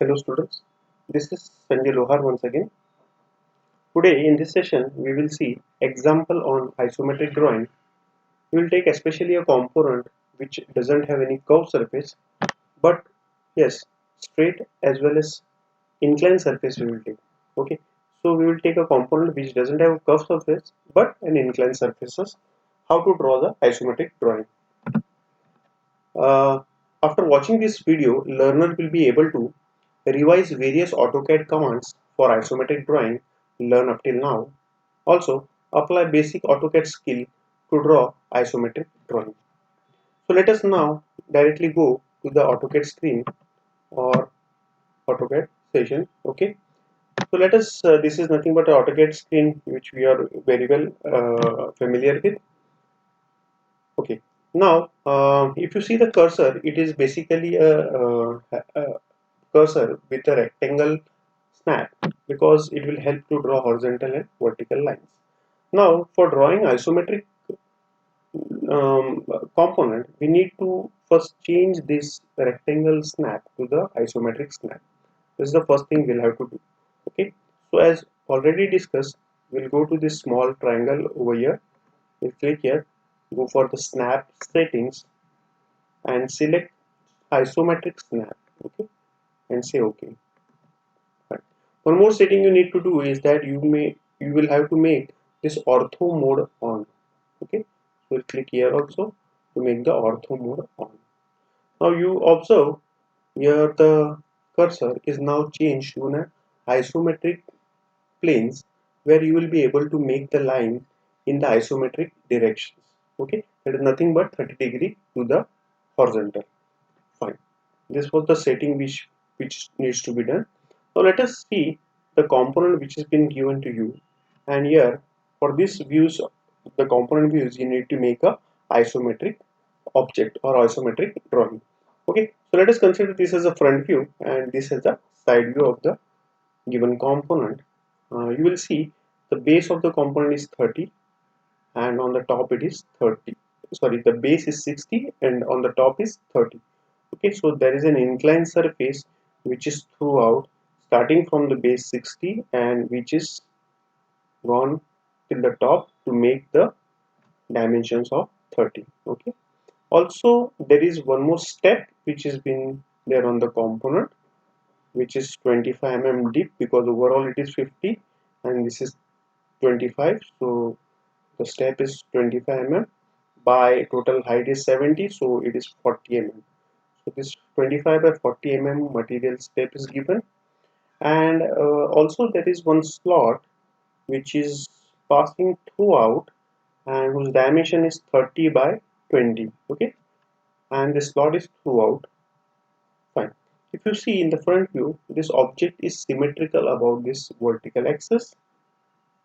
Hello students, this is Sanjay Lohar once again. Today in this session we will see example on isometric drawing. We will take especially a component which doesn't have any curved surface, but yes, straight as well as inclined surface we will take. Okay, so we will take a component which doesn't have a curved surface but an inclined surfaces. How to draw the isometric drawing. Uh, After watching this video, learner will be able to revise various AutoCAD commands for isometric drawing learned up till now. Also, apply basic AutoCAD skill to draw isometric drawing. So let us now directly go to the AutoCAD screen or AutoCAD session. Okay. So let us. This is nothing but an AutoCAD screen which we are very well familiar with. Okay. Now, if you see the cursor, it is basically a cursor with a rectangle snap because it will help to draw horizontal and vertical lines. Now, for drawing isometric component, we need to first change this rectangle snap to the isometric snap. This is the first thing we'll have to do. Okay. So as already discussed, we'll go to this small triangle over here. We'll click here, go for the snap settings and select isometric snap. Okay, and say OK. Right. One more setting you need to do is that you will have to make this ortho mode on. Okay, so we'll click here also to make the ortho mode on. Now you observe here the cursor is now changed to an isometric planes where you will be able to make the line in the isometric directions. Okay, that is nothing but 30 degree to the horizontal. Fine. This was the setting which needs to be done. Now let us see the component which has been given to you. And here for this views, the component views, you need to make a isometric object or isometric drawing. Okay, so let us consider this as a front view and this is the side view of the given component. You will see the base of the component is 30 and on the top it is 30. Sorry, the base is 60 and on the top is 30. Okay, so there is an inclined surface which is throughout starting from the base 60 and which is gone till the top to make the dimensions of 30. Okay, also there is one more step which has been there on the component which is 25 mm deep because overall it is 50 and this is 25, so the step is 25 mm by total height is 70, so it is 40 mm. So this 25 by 40 mm material step is given, and also there is one slot which is passing throughout and whose dimension is 30 by 20. Okay, and the slot is throughout. Fine. If you see in the front view, this object is symmetrical about this vertical axis.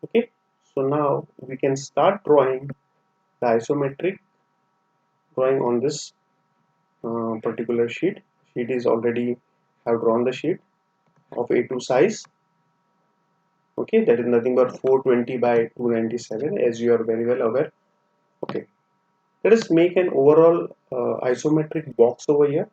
Okay, so now we can start drawing the isometric drawing on this particular sheet. Sheet is already have drawn the sheet of A2 size. Okay, that is nothing but 420 by 297 as you are very well aware. Okay, let us make an overall isometric box over here.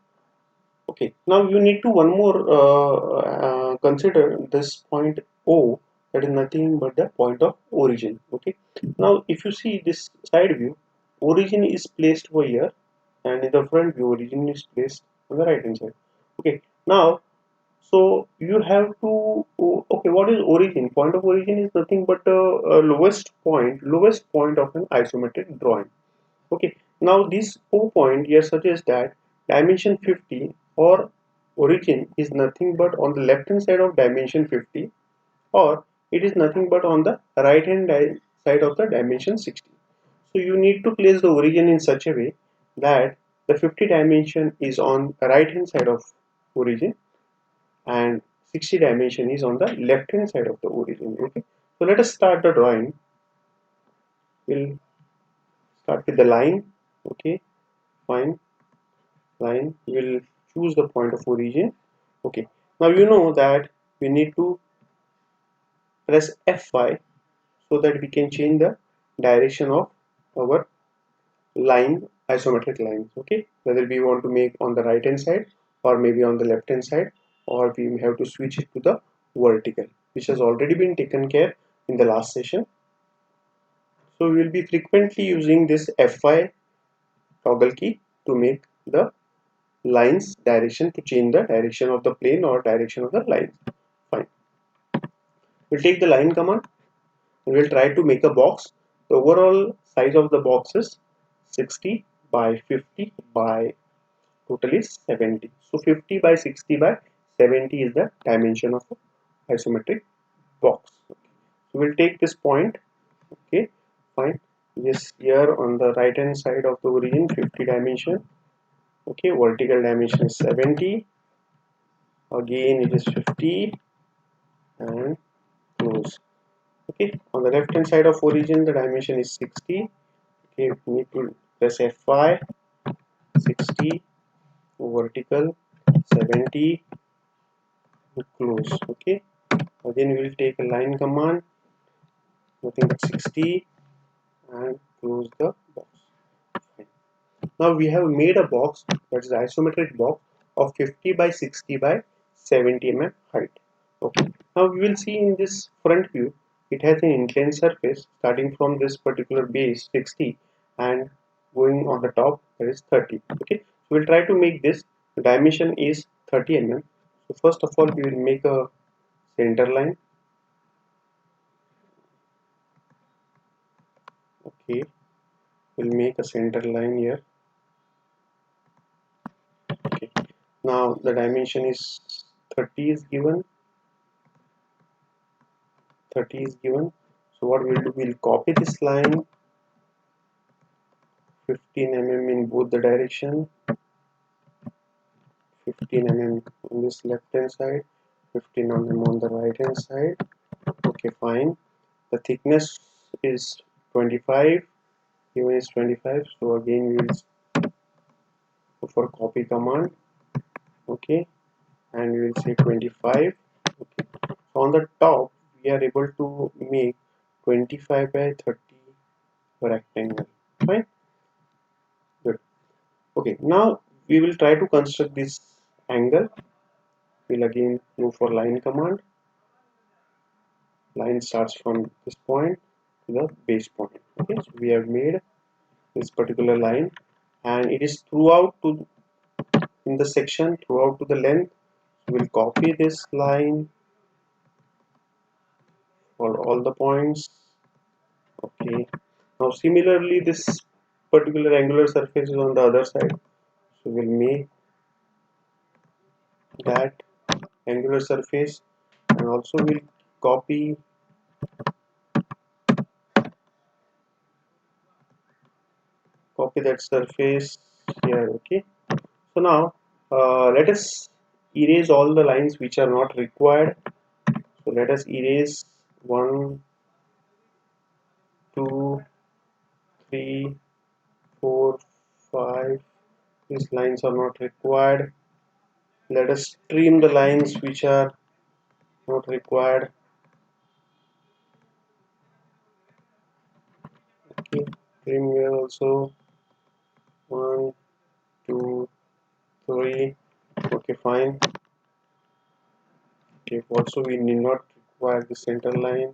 Okay, now you need to one more consider this point O, that is nothing but the point of origin. Okay, now if you see this side view, origin is placed over here and in the front view origin is placed on the right hand side. Okay, now so you have to, okay, what is origin? Point of origin is nothing but the lowest point of an isometric drawing. Okay, now this O point here suggests that dimension 50 or origin is nothing but on the left hand side of dimension 50, or it is nothing but on the right hand side of the dimension 60. So you need to place the origin in such a way that the 50 dimension is on the right hand side of origin and 60 dimension is on the left hand side of the origin. Okay, so let us start the drawing. We'll start with the line. Okay, fine. Line, we'll choose the point of origin. Okay, now you know that we need to press F5 so that we can change the direction of our line, isometric lines. Okay, whether we want to make on the right hand side or maybe on the left hand side or we have to switch it to the vertical, which has already been taken care in the last session. So we will be frequently using this F5 toggle key to make the lines direction, to change the direction of the plane or direction of the line. Fine. We'll take the line command and we'll try to make a box. The overall size of the box is 60 by 50 by total is 70. So 50 by 60 by 70 is the dimension of a isometric box. Okay. So we'll take this point. Okay, fine. This here on the right hand side of the origin 50 dimension. Okay, vertical dimension is 70. Again it is 50 and close. Okay, on the left hand side of origin the dimension is 60. Okay, we need to press F5, 60, vertical, 70, close. Okay, again we will take a line command, nothing but 60 and close the box. Fine. Now we have made a box, that is the isometric box of 50 by 60 by 70 mm height. Okay, now we will see in this front view it has an inclined surface starting from this particular base 60 and going on the top, that is 30. Okay, so we'll try to make this. The dimension is 30 mm. So first of all we will make a center line. Okay, we'll make a center line here. Okay, now the dimension is 30 is given. 30 is given. So what we'll do, we'll copy this line 15 mm in both the direction, 15 mm on this left hand side, 15 mm on the right hand side. Okay, fine. The thickness is 25, given is 25. So again we will go for copy command. Okay, and we will say 25. Okay, so on the top we are able to make 25 by 30 rectangle. Fine, good. Okay, now we will try to construct this angle. We'll again go for line command. Line starts from this point to the base point. Okay, so we have made this particular line and it is throughout to in the section throughout to the length. So we'll copy this line for all the points. Okay, now similarly this particular angular surface is on the other side, so we'll make that angular surface and also we'll copy that surface here. Okay, so now let us erase all the lines which are not required. So let us erase 1, 2, 3, 4, 5. These lines are not required. Let us trim the lines which are not required. Okay, trim here also. 1, 2, 3. Okay, fine. Okay, also we need not require the center line.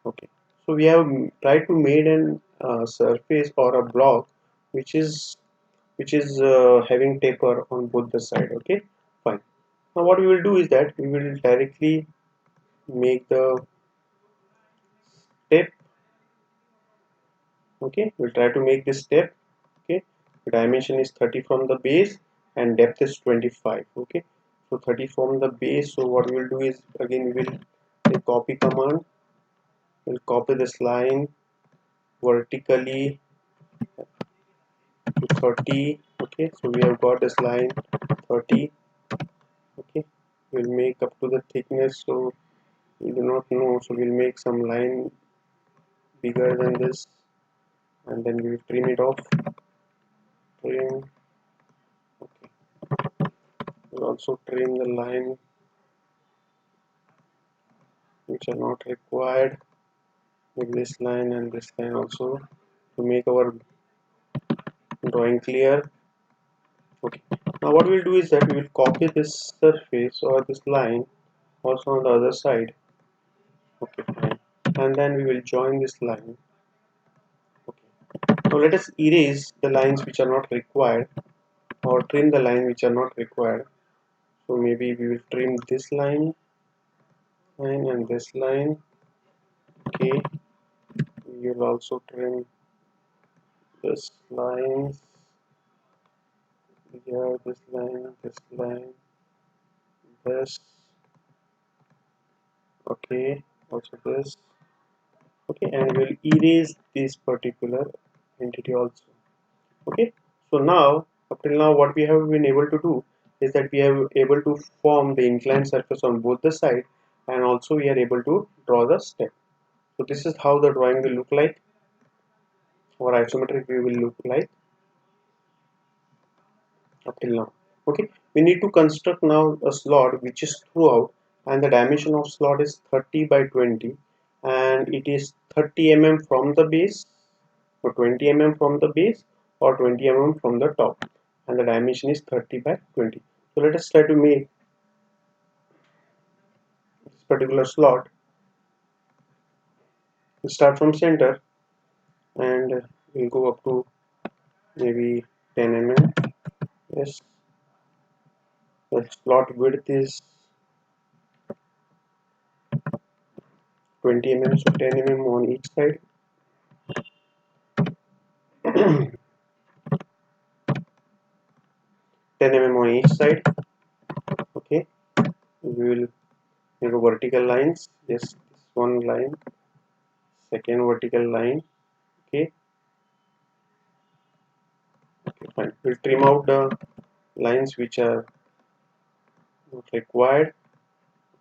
Okay, so we have tried to made an surface or a block which is having taper on both the side. Okay, fine. Now what we will do is that we will directly make the step. Okay, we'll try to make this step. Okay, the dimension is 30 from the base and depth is 25. Okay, so 30 from the base. So what we will do is again we will take copy command. We'll copy this line vertically to 30. Okay, so we have got this line 30. Okay, we'll make up to the thickness, so we do not know, so we'll make some line bigger than this and then we will trim it off. Trim. Okay, we'll also trim the line which are not required, with this line and this line also, to make our drawing clear. Okay, Now what we'll do is that we will copy this surface or this line also on the other side. Okay, fine. And then we will join this line. Okay. Now let us erase the lines which are not required, or trim the line which are not required. So maybe we will trim this line and this line. Okay, we will also trim this lines here, this line, this. Okay, also this. Okay, and we'll erase this particular entity also. Okay, so now up till now what we have been able to do is that we have able to form the inclined surface on both the side, and also we are able to draw the step. So this is how the drawing will look like, or isometric view will look like up till now. Okay, we need to construct now a slot which is throughout, and the dimension of slot is 30 by 20, and it is 30 mm from the base, or 20 mm from the base, or 20 mm from the top, and the dimension is 30 by 20. So let us try to make this particular slot. We start from center, and we'll go up to maybe 10 mm. Yes, the slot width is 20 mm, so 10 mm on each side. 10 mm on each side. Okay, we will make a vertical lines. Yes, this one line, second vertical line. Okay, okay, fine. We'll trim out the lines which are not required.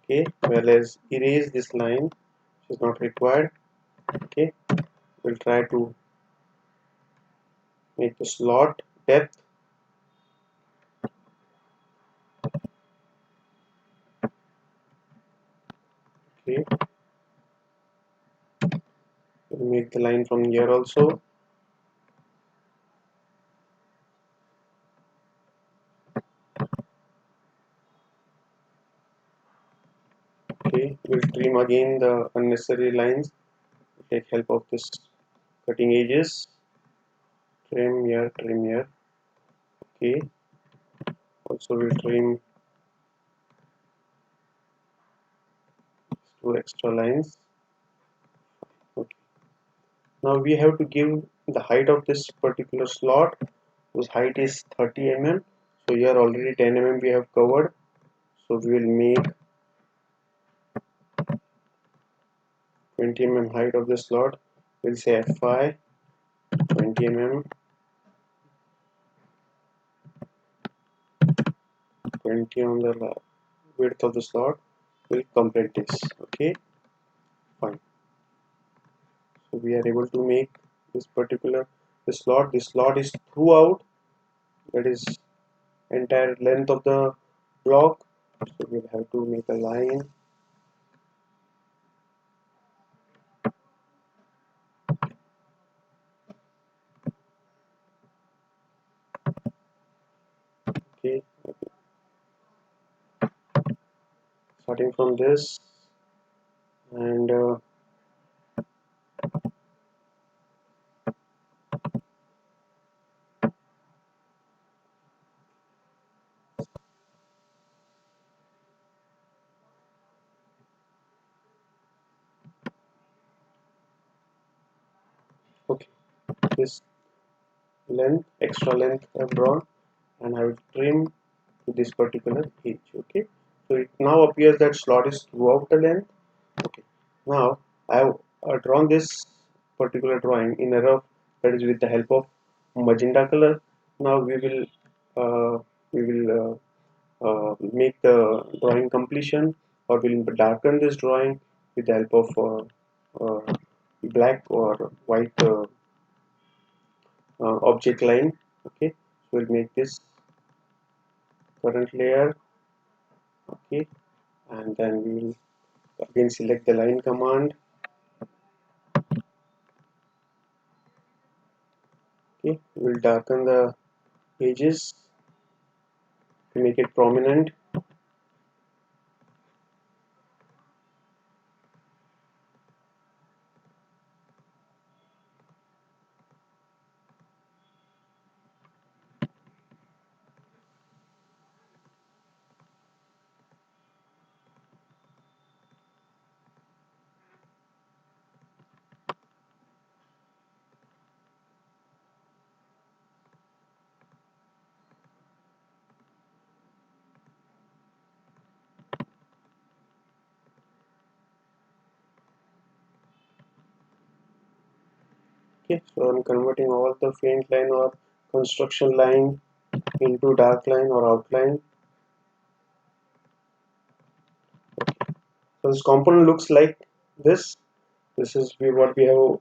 Okay, well as erase this line which is not required. Okay, we'll try to make the slot depth. Okay, we'll make the line from here also. Okay, we'll trim again the unnecessary lines. Take help of this cutting edges. Trim here, trim here. Okay, also we'll trim two extra lines. Okay, now we have to give the height of this particular slot, whose height is 30 mm. So here already 10 mm we have covered, so we will make 20 mm height of the slot. We'll say Fi 20 mm, 20 on the width of the slot. We'll complete this. Okay, fine. So we are able to make this particular slot. This slot is throughout, that is entire length of the block. So we'll have to make a line. Okay, starting from this, and okay, this length, extra length I've drawn, and I will trim to this particular edge. Okay, so it now appears that slot is throughout the length. Okay, now I have drawn this particular drawing in a rough, that is with the help of magenta color. Now uh, we will make the drawing completion, or will darken this drawing with the help of black or white object line. Okay, so we'll make this current layer. Okay, and then we will again select the line command. Okay, we will darken the edges. we make it prominent. Okay, so I'm converting all the faint line or construction line into dark line or outline. So this component looks like this. This is what we have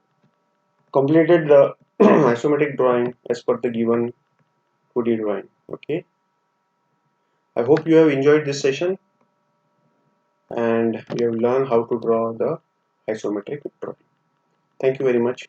completed the isometric drawing as per the given 2D drawing. Okay, I hope you have enjoyed this session and you have learned how to draw the isometric drawing. Thank you very much.